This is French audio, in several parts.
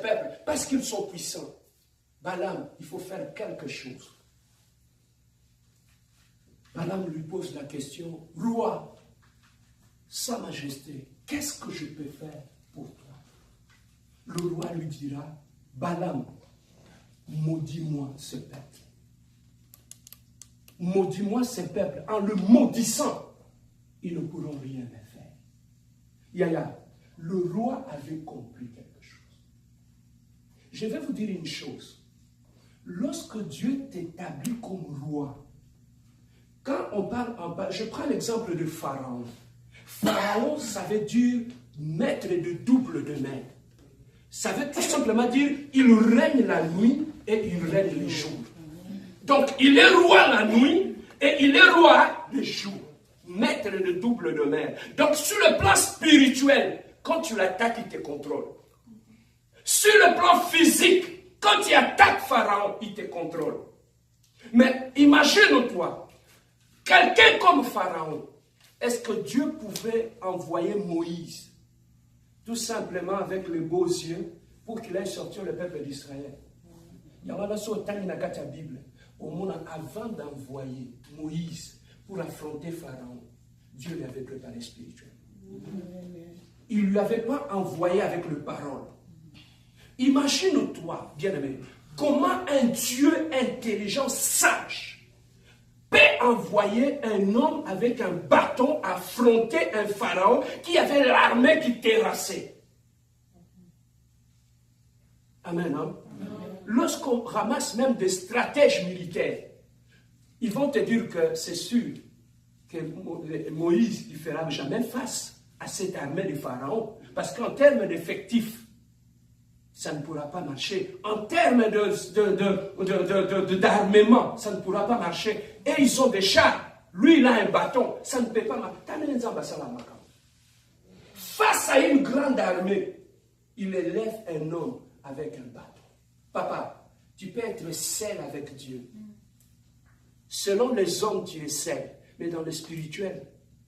peuple, parce qu'ils sont puissants. Balaam, il faut faire quelque chose. Balaam lui pose la question, roi, Sa Majesté, qu'est-ce que je peux faire pour toi? Le roi lui dira, Balaam, maudis-moi ce peuple. Maudis-moi ce peuple. En le maudissant, ils ne pourront rien me faire. Yaya, le roi avait compris quelque chose. Je vais vous dire une chose. Lorsque Dieu t'établit comme roi, quand on parle je prends l'exemple de Pharaon. Pharaon, ça veut dire maître de double de main. Ça veut tout simplement dire il règne la nuit et il règne les jours. Donc il est roi la nuit et il est roi les jours. Maître de double de main. Donc sur le plan spirituel, quand tu l'attaques, il te contrôle. Sur le plan physique, quand tu attaques Pharaon, il te contrôle. Mais imagine-toi, quelqu'un comme Pharaon, est-ce que Dieu pouvait envoyer Moïse tout simplement avec les beaux yeux pour qu'il aille sortir le peuple d'Israël? Il y a la Bible. Au monde, avant d'envoyer Moïse pour affronter Pharaon, Dieu l'avait préparé spirituellement. Il ne lui avait pas envoyé avec le parole. Imagine-toi, bien-aimé, comment un Dieu intelligent, sage, peut envoyer un homme avec un bâton affronter un pharaon qui avait l'armée qui terrassait. Amen. Hein? Lorsqu'on ramasse même des stratèges militaires, ils vont te dire que c'est sûr que Moïse ne fera jamais face à cette armée de pharaon. Parce qu'en termes d'effectifs, ça ne pourra pas marcher. En termes d'armement, ça ne pourra pas marcher. Et ils ont des chars. Lui, il a un bâton. Ça ne peut pas marcher. Face à une grande armée, il élève un homme avec un bâton. Papa, tu peux être seul avec Dieu. Selon les hommes, tu es seul. Mais dans le spirituel,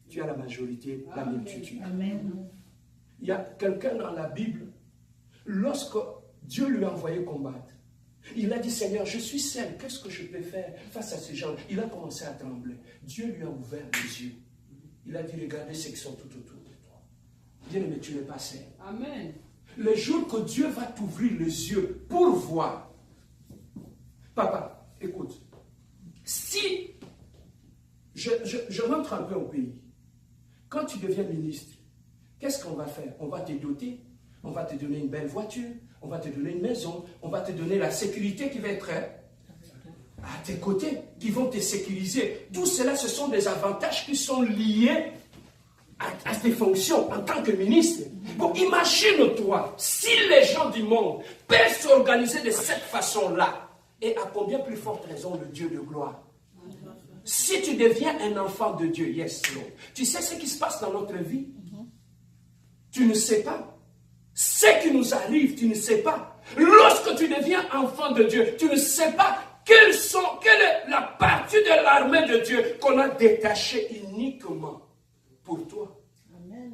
tu as la majorité, la multitude. Amen. Il y a quelqu'un dans la Bible, lorsque Dieu lui a envoyé combattre, il a dit, Seigneur, je suis seul, qu'est-ce que je peux faire face à ces gens? Il a commencé à trembler. Dieu lui a ouvert les yeux. Il a dit, regardez ceux qui sont tout autour de toi. Bien-aimé, tu n'es pas seul. Amen. Le jour que Dieu va t'ouvrir les yeux pour voir, papa, écoute, si je rentre un peu au pays, quand tu deviens ministre, qu'est-ce qu'on va faire? On va te doter, on va te donner une belle voiture, on va te donner une maison, on va te donner la sécurité qui va être à tes côtés, qui vont te sécuriser. Tout cela, ce sont des avantages qui sont liés à tes fonctions en tant que ministre. Bon, imagine-toi, si les gens du monde peuvent s'organiser de cette façon-là, et à combien plus forte raison le Dieu de gloire? Si tu deviens un enfant de Dieu, yes, Lord, tu sais ce qui se passe dans notre vie? Tu ne sais pas. Ce qui nous arrive, tu ne sais pas. Lorsque tu deviens enfant de Dieu, tu ne sais pas quelle est la partie de l'armée de Dieu qu'on a détachée uniquement pour toi. Amen.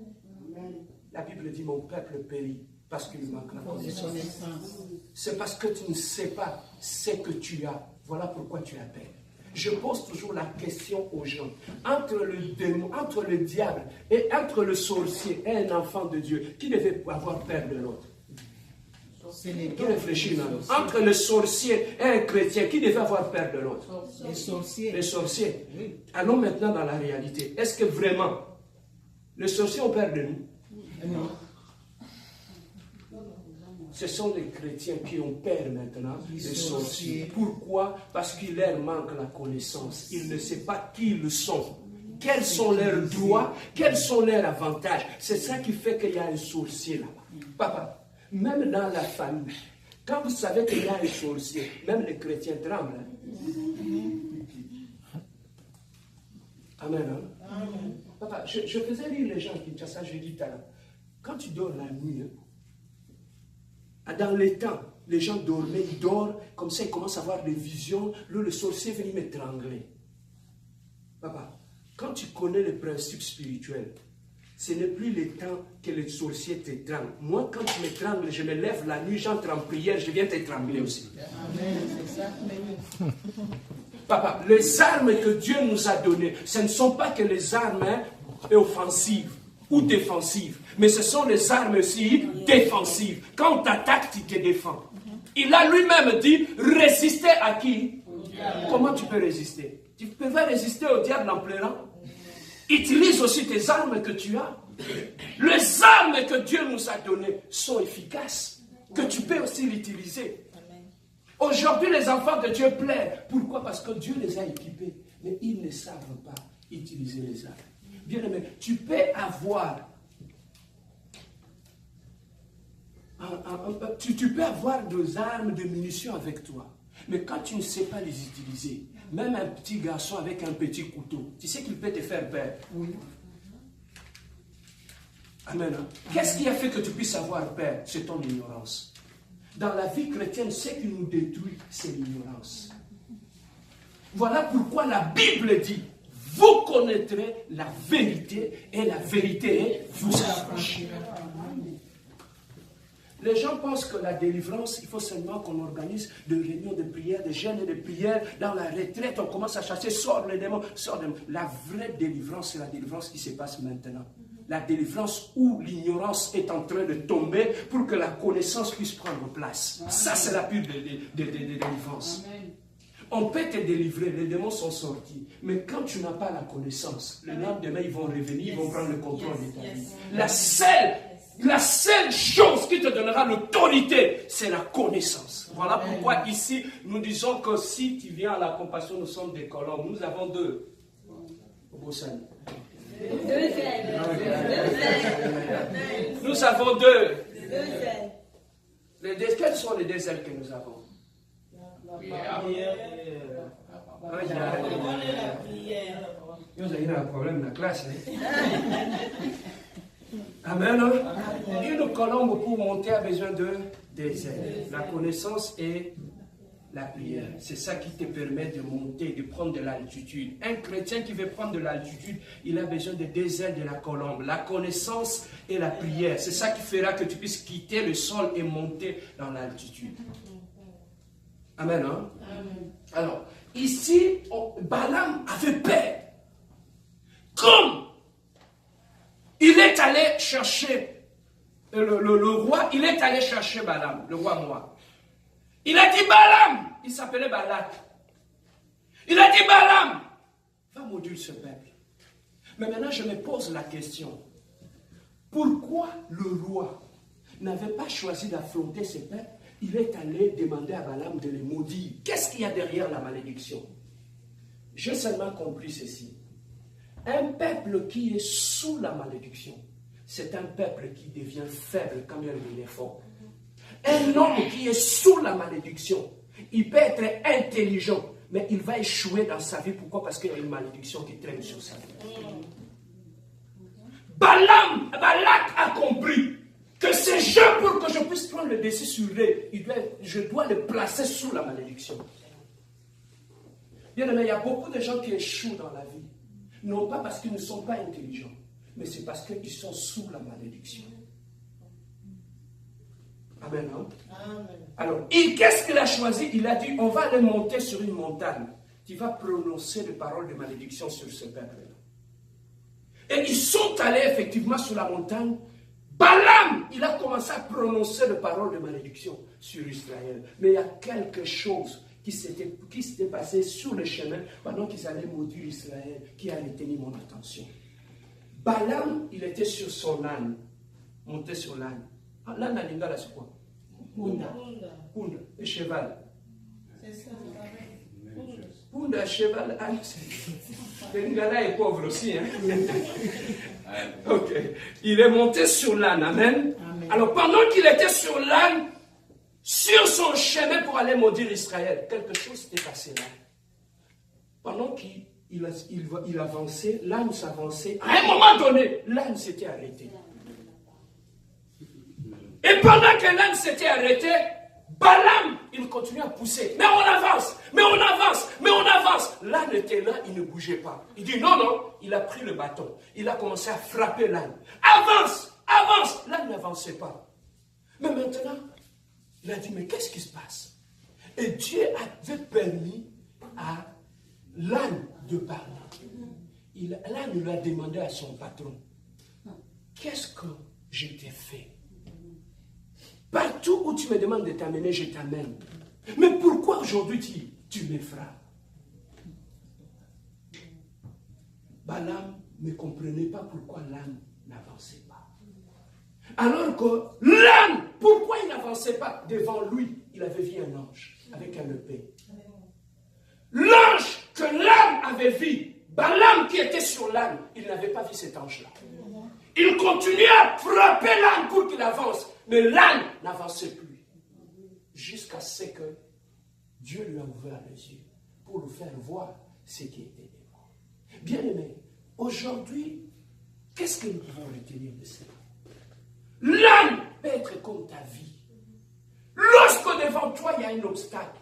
La Bible dit, mon peuple périt parce qu'il manque la connaissance. C'est parce que tu ne sais pas ce que tu as. Voilà pourquoi tu as peur. Je pose toujours la question aux gens. Entre le démon, entre le diable et entre le sorcier et un enfant de Dieu, qui devait avoir peur de l'autre? Qui réfléchit maintenant? Entre le sorcier et un chrétien, qui devait avoir peur de l'autre? Les sorciers. Les sorciers. Oui. Allons maintenant dans la réalité. Est-ce que vraiment les sorciers ont peur de nous? Non. Ce sont les chrétiens qui ont peur maintenant des sorciers. Pourquoi? Parce qu'il leur manque la connaissance. Ils ne savent pas qui ils sont. Quels sont leurs droits? Quels sont leurs avantages? C'est ça qui fait qu'il y a un sorcier là-bas. Papa, même dans la famille, quand vous savez qu'il y a un sorcier, même les chrétiens tremblent. Amen. Hein? Amen. Papa, je faisais lire les gens qui disent ça, je dis tout à l'heure. Quand tu dors la nuit, dans les temps, les gens dormaient, ils dorment, comme ça ils commencent à avoir des visions, le sorcier vient m'étrangler. Papa, quand tu connais les principes spirituels, Ce n'est plus le temps que les sorciers t'étranglent. Moi, quand tu m'étrangles, je me lève la nuit, j'entre en prière, je viens t'étrangler aussi. Amen, c'est ça. Papa, les armes que Dieu nous a données, ce ne sont pas que les armes offensives ou défensives, mais ce sont les armes aussi défensives. Quand on t'attaque, tu te défends. Il a lui-même dit, résister à qui? Comment tu peux résister? Tu peux pas résister au diable en pleurant. Utilise aussi tes armes que tu as. Les armes que Dieu nous a données sont efficaces, que tu peux aussi l'utiliser. Aujourd'hui, les enfants de Dieu plaident. Pourquoi? Parce que Dieu les a équipés, mais ils ne savent pas utiliser les armes. Bien aimé, tu peux avoir tu peux avoir des armes, des munitions avec toi. Mais quand tu ne sais pas les utiliser, même un petit garçon avec un petit couteau, tu sais qu'il peut te faire peur. Oui. Amen. Hein? Qu'est-ce qui a fait que tu puisses avoir peur? C'est ton ignorance. Dans la vie chrétienne, ce qui nous détruit, c'est l'ignorance. Voilà pourquoi la Bible dit, vous connaîtrez la vérité et la vérité vous affranchira. Les gens pensent que la délivrance, il faut seulement qu'on organise des réunions de prière, des jeûnes et de prière. Dans la retraite, on commence à chasser, sort les démons, sort les démons. La vraie délivrance, c'est la délivrance qui se passe maintenant. La délivrance où l'ignorance est en train de tomber pour que la connaissance puisse prendre place. Amen. Ça, c'est la pure délivrance. Amen. On peut te délivrer, les démons sont sortis. Mais quand tu n'as pas la connaissance, le lendemain, ils vont revenir, ils vont prendre le contrôle de ta vie. La seule chose qui te donnera l'autorité, c'est la connaissance. Voilà pourquoi ici, nous disons que si tu viens à la compassion, nous sommes des colombes. Nous avons deux. Nous avons deux. Quelles sont les deux ailes que nous avons? Il y a un problème dans la classe. Amen. Une colombe pour monter a besoin de des ailes. La connaissance et la prière. C'est ça qui te permet de monter, de prendre de l'altitude. Un chrétien qui veut prendre de l'altitude, il a besoin de deux ailes de la colombe. La connaissance et la prière. C'est ça qui fera que tu puisses quitter le sol et monter dans l'altitude. Amen. Hein? Amen. Alors, ici, Balaam avait peur. Comme il est allé chercher le roi, il est allé chercher Balaam, le roi Moab. Il a dit Balaam, il s'appelait Balak. Il a dit Balaam, va maudire ce peuple. Mais maintenant je me pose la question, pourquoi le roi n'avait pas choisi d'affronter ce peuple? Il est allé demander à Balaam de les maudire. Qu'est-ce qu'il y a derrière la malédiction? J'ai seulement compris ceci. Un peuple qui est sous la malédiction, c'est un peuple qui devient faible quand même il est fort. Un homme qui est sous la malédiction, il peut être intelligent, mais il va échouer dans sa vie. Pourquoi? Parce qu'il y a une malédiction qui traîne sur sa vie. Balak a compris que ces gens, pour que je puisse prendre le dessus sur eux, je dois les placer sous la malédiction. Bien aimé, il y a beaucoup de gens qui échouent dans la vie. Non pas parce qu'ils ne sont pas intelligents, mais c'est parce qu'ils sont sous la malédiction. Amen. Hein? Amen. Alors, qu'est-ce qu'il a choisi? Il a dit, on va aller monter sur une montagne. Tu vas prononcer des paroles de malédiction sur ce peuple-là. Et ils sont allés effectivement sur la montagne. Balaam, il a commencé à prononcer des paroles de malédiction sur Israël. Mais il y a quelque chose qui s'était passé sur le chemin pendant qu'ils allaient maudire Israël, qui a retenu mon attention. Balaam, il était sur son âne, monté sur l'âne. L'âne à Lingala, c'est quoi? Punda. Punda, le cheval. C'est ça, Punda, cheval, âne. Le Lingala est pauvre aussi. Hein? Ok. Il est monté sur l'âne, amen. Amen. Alors pendant qu'il était sur l'âne, sur son chemin pour aller maudire Israël, quelque chose s'était passé là. Pendant qu'il avançait, l'âne s'avançait. À un moment donné, l'âne s'était arrêté. Et pendant que l'âne s'était arrêté, Balaam, il continue à pousser. Mais on avance, mais on avance, mais on avance. L'âne était là, il ne bougeait pas. Il dit non, non, il a pris le bâton. Il a commencé à frapper l'âne. Avance, avance. L'âne n'avançait pas. Mais maintenant, il a dit, mais qu'est-ce qui se passe? Et Dieu avait permis à l'âne de parler. L'âne lui a demandé à son patron, qu'est-ce que je t'ai fait? Partout où tu me demandes de t'amener, je t'amène. Mais pourquoi aujourd'hui tu me frappes? Balaam ne comprenait pas pourquoi l'âne n'avançait pas. Alors que l'âne, pourquoi il n'avançait pas? Devant lui, il avait vu un ange avec un épée. L'ange que l'âne avait vu, Balaam qui était sur l'âne, il n'avait pas vu cet ange-là. Il continuait à frapper l'âne pour qu'il avance, mais l'âne n'avançait plus. Jusqu'à ce que Dieu lui a ouvert les yeux pour lui faire voir ce qui était devant. Bien-aimé, aujourd'hui, qu'est-ce que nous pouvons retenir de cela? L'âne peut être comme ta vie. Lorsque devant toi, il y a un obstacle,